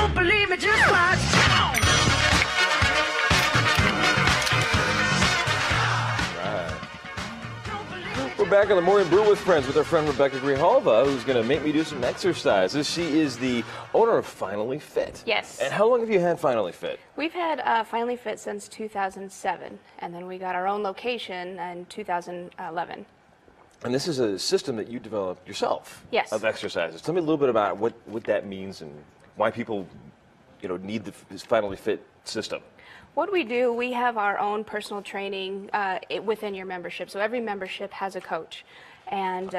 don't believe me, just watch. We're back on the Morning Brew with Friends with our friend Rebecca Grijalva, who's going to make me do some exercises. She is the owner of Finally Fit. Yes. And how long have you had Finally Fit? We've had Finally Fit since 2007, and then we got our own location in 2011. And this is a system that you developed yourself. Yes. Of exercises. Tell me a little bit about what that means and why people, need this Finally Fit system. What we do, we have our own personal training within your membership. So every membership has a coach, and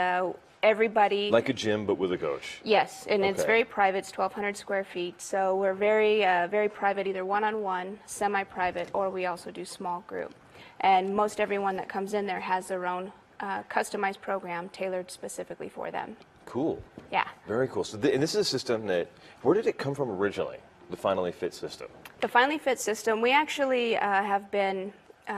everybody... Like a gym, but with a coach. Yes, and it's Okay. very private. It's 1,200 square feet. So we're very private, either one-on-one, semi-private, or we also do small group. And most everyone that comes in there has their own customized program tailored specifically for them. Cool. Yeah. Very cool. So and this is a system that, where did it come from originally, the Finally Fit system? The Finally Fit system, we actually have been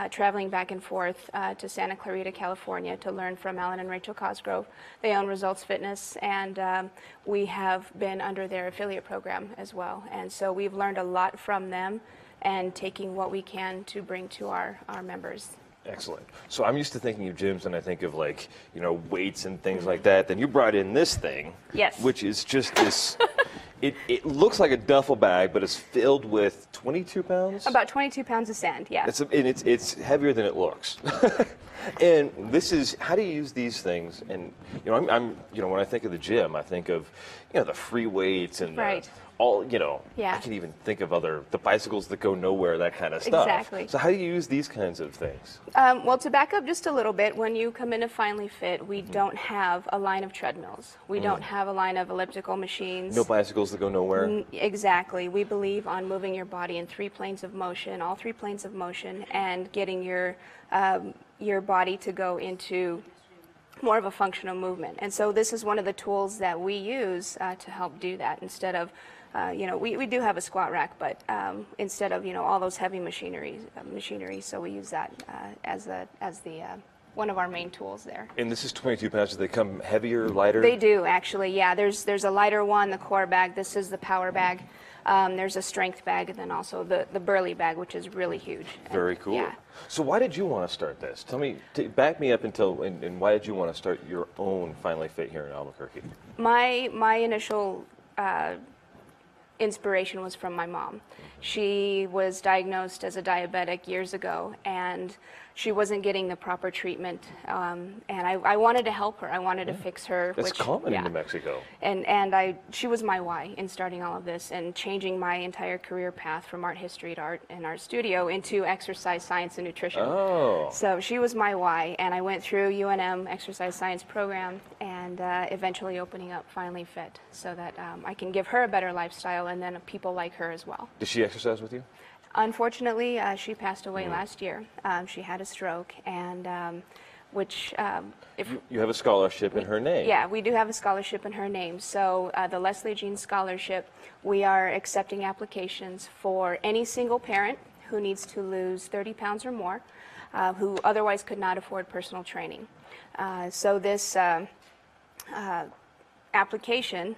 traveling back and forth to Santa Clarita, California to learn from Alan and Rachel Cosgrove. They own Results Fitness, and we have been under their affiliate program as well. And so we've learned a lot from them and taking what we can to bring to our members. Excellent. So I'm used to thinking of gyms and I think of weights and things like that. Then you brought in this thing. Yes. Which is just this, it looks like a duffel bag, but it's filled with 22 pounds? About 22 pounds of sand, yeah. It's heavier than it looks. And this is, how do you use these things? And, when I think of the gym, I think of, the free weights and Right. I can even think of the bicycles that go nowhere, that kind of stuff. Exactly. So how do you use these kinds of things? Well, to back up just a little bit, when you come into Finally Fit, we don't have a line of treadmills. We don't have a line of elliptical machines. No bicycles that go nowhere? Exactly. We believe on moving your body in 3 planes of motion, all 3 planes of motion, and getting your body to go into more of a functional movement. And so this is one of the tools that we use to help do that. Instead of, we do have a squat rack, but instead of, all those heavy machinery, so we use that as one of our main tools there. And this is 22 pounds. Do they come heavier, lighter? They do, actually, yeah. There's a lighter one, the core bag. This is the power bag. There's a strength bag, and then also the burly bag, which is really huge. Very cool. Yeah. So why did you want to start this? Tell me, back me up and why did you want to start your own Finally Fit here in Albuquerque? My initial inspiration was from my mom. She was diagnosed as a diabetic years ago, and she wasn't getting the proper treatment, and I wanted to help her. I wanted to fix her. That's common in New Mexico. And she was my why in starting all of this and changing my entire career path from art history to art and art studio into exercise science and nutrition. Oh. So she was my why, and I went through UNM exercise science program and eventually opening up Finally Fit so that I can give her a better lifestyle and then people like her as well. Does she exercise with you? Unfortunately, she passed away last year. She had a stroke, and You have a scholarship in her name. Yeah, we do have a scholarship in her name. So the Leslie Jean Scholarship, we are accepting applications for any single parent who needs to lose 30 pounds or more, who otherwise could not afford personal training. So this application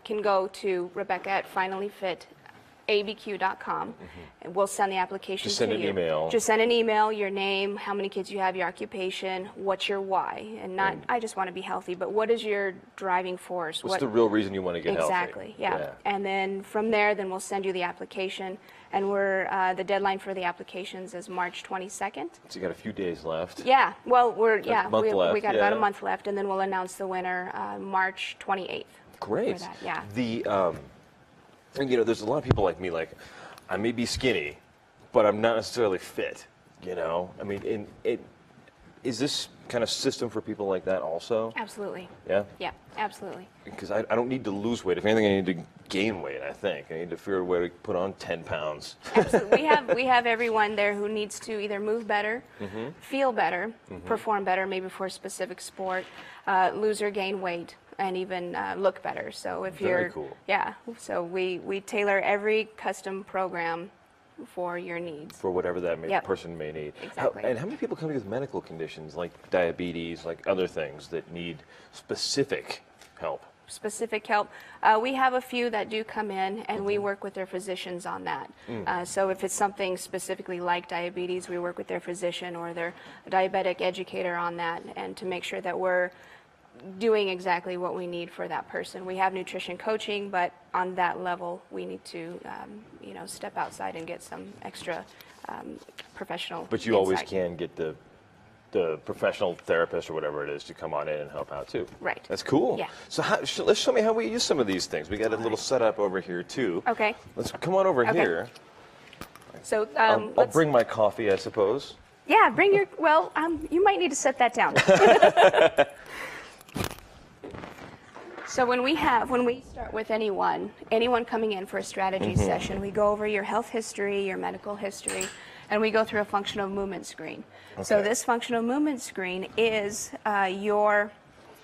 can go to Rebecca at finallyfit.abq.com, and we'll send the application Just send to an you. email. Just send an email, your name, how many kids you have, your occupation, what's your why, and not I just want to be healthy, but what is your driving force? What's the real reason you want to get healthy? Exactly, yeah. And then from there, then we'll send you the application, and the deadline for the applications is March 22nd. So you got a few days left. Yeah, well, A month we left, got about a month left, and then we'll announce the winner March 28th. Great. For that, yeah. There's a lot of people like me, I may be skinny, but I'm not necessarily fit, I mean, is this kind of system for people like that also? Absolutely. Yeah? Yeah, absolutely. Because I don't need to lose weight. If anything, I need to gain weight, I think. I need to figure out a way to put on 10 pounds. Absolutely. We have everyone there who needs to either move better, feel better, perform better, maybe for a specific sport, lose or gain weight, and even look better. So if Very cool. Yeah, so we tailor every custom program for your needs. For whatever that person may need. Exactly. And how many people come to you with medical conditions like diabetes, like other things that need specific help? specific help, we have a few that do come in, and we work with their physicians on that. So if it's something specifically like diabetes, we work with their physician or their diabetic educator on that, and to make sure that we're doing exactly what we need for that person. We have nutrition coaching, but on that level, we need to, you know, step outside and get some extra professional. But you always can get the professional therapist or whatever it is to come on in and help out too. Right. That's cool. Yeah. So let's show me how we use some of these things. We got a little setup over here too. Okay. Let's come on over here. So I'll bring my coffee, I suppose. Yeah, bring your. Well, you might need to set that down. So when we start with anyone coming in for a strategy session, we go over your health history, your medical history, and we go through a functional movement screen. Okay. So this functional movement screen is your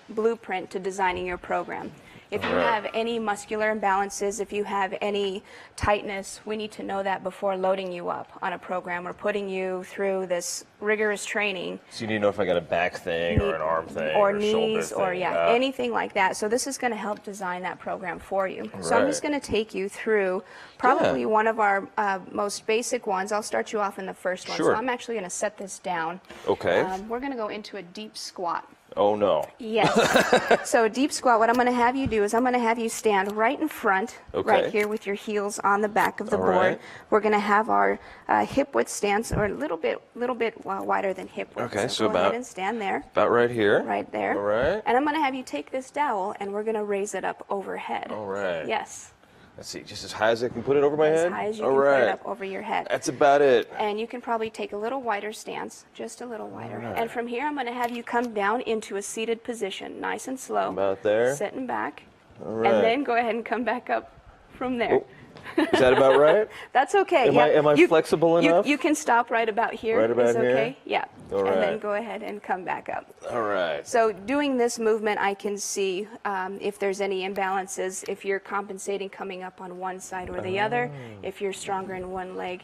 blueprint to designing your program. If you have any muscular imbalances, if you have any tightness, we need to know that before loading you up on a program or putting you through this rigorous training. So you need to know if I got a back thing or an arm thing or knees or anything like that. So this is going to help design that program for you. So I'm just going to take you through probably one of our most basic ones. I'll start you off in the first one. Sure. So I'm actually going to set this down. Okay. We're going to go into a deep squat. Oh no. Yes. So a deep squat, what I'm going to have you do is I'm going to have you stand right in front, right here with your heels on the back of the board. Right. We're going to have our hip width stance, or a little bit wider than hip width. Okay, so go ahead and stand there. About right here. Right there. All right. And I'm going to have you take this dowel and we're going to raise it up overhead. All right. Yes. Let's see, just as high as I can put it over my head? As high as you can put it up over your head. That's about it. And you can probably take a little wider stance, just a little wider. And from here, I'm going to have you come down into a seated position, nice and slow. About there. Sitting back. All right. And then go ahead and come back up from there. Oh. Is that about right? That's okay. Am I flexible enough? You can stop right about here. Right about is okay? here? Yeah. All right. And then go ahead and come back up. All right. So doing this movement, I can see if there's any imbalances, if you're compensating coming up on one side or the other, if you're stronger in one leg,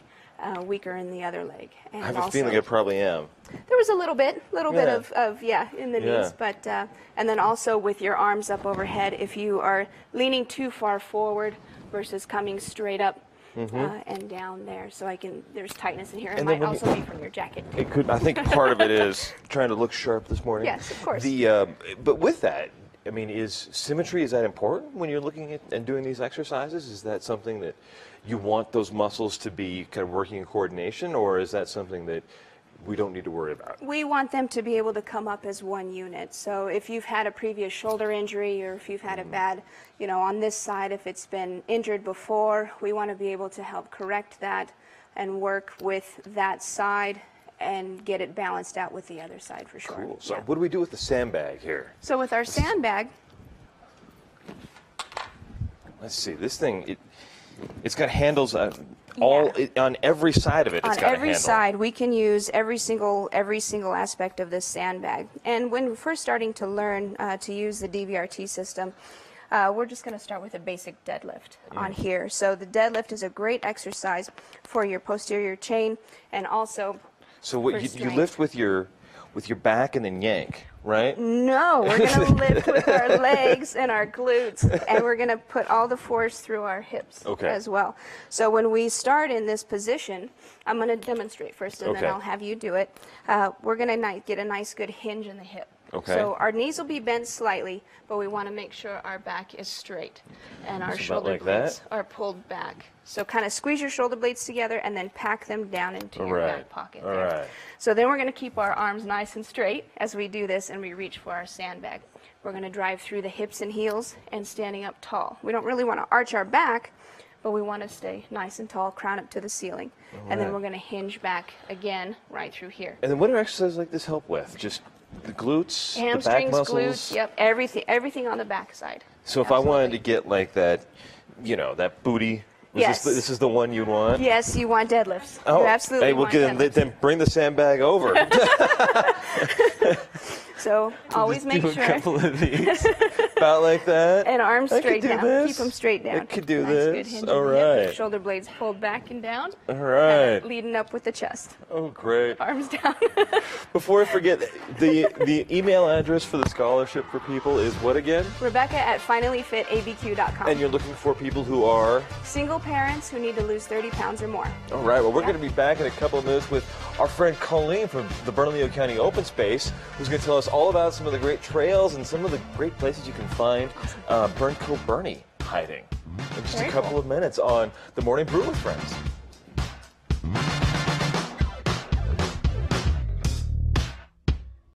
weaker in the other leg. And I have a feeling I probably am. There was a little bit of in the knees, but and then also with your arms up overhead, if you are leaning too far forward versus coming straight up and down there, so there's tightness in here. It might also be from your jacket. It could. I think part of it is trying to look sharp this morning. Yes, of course. But with that, I mean, is that important when you're looking at and doing these exercises? Is that something that you want those muscles to be kind of working in coordination, or is that something that we don't need to worry about? We want them to be able to come up as one unit. So if you've had a previous shoulder injury, or if you've had a bad, on this side, if it's been injured before, we want to be able to help correct that and work with that side and get it balanced out with the other side for sure. Cool. So what do we do with the sandbag here? So with our sandbag, let's see, this thing, it's got handles on every side of it. It's got a handle. On every side, we can use every single aspect of this sandbag. And when we're first starting to learn to use the DVRT system, we're just going to start with a basic deadlift on here. So the deadlift is a great exercise for your posterior chain and also. So what you lift with your back and then yank, right? No, we're going to lift with our legs and our glutes, and we're going to put all the force through our hips as well. So when we start in this position, I'm going to demonstrate first, and then I'll have you do it. We're going to get a nice good hinge in the hip. Okay. So our knees will be bent slightly, but we want to make sure our back is straight and our shoulder blades are pulled back. So kind of squeeze your shoulder blades together and then pack them down into your back pocket there. So then we're going to keep our arms nice and straight as we do this and we reach for our sandbag. We're going to drive through the hips and heels and standing up tall. We don't really want to arch our back, but we want to stay nice and tall, crown up to the ceiling. And then we're going to hinge back again right through here. And then what do exercises like this help with? Just the glutes, hamstrings, the back muscles? Glutes, yep, everything on the back side. So if I wanted to get like that, that booty, this is the one you want? Yes, you want deadlifts. Oh, you absolutely want deadlifts. Then bring the sandbag over. So always Just make do sure. a couple of these, about like that. And arms I straight could do down. this. Keep them straight down. I could do Nice, this. Good hinge All in the hip. right. Shoulder blades pulled back and down. All right. Leading up with the chest. Oh, great. Arms down. Before I forget, the email address for the scholarship for people is what again? Rebecca at finallyfitabq.com. And you're looking for people who are? Single parents who need to lose 30 pounds or more. All right, well, we're going to be back in a couple of minutes with our friend Colleen from the Bernalillo County Open Space, who's going to tell us all about some of the great trails and some of the great places you can find Burnco Bernie hiding. In just a couple of minutes on The Morning Brew with Friends.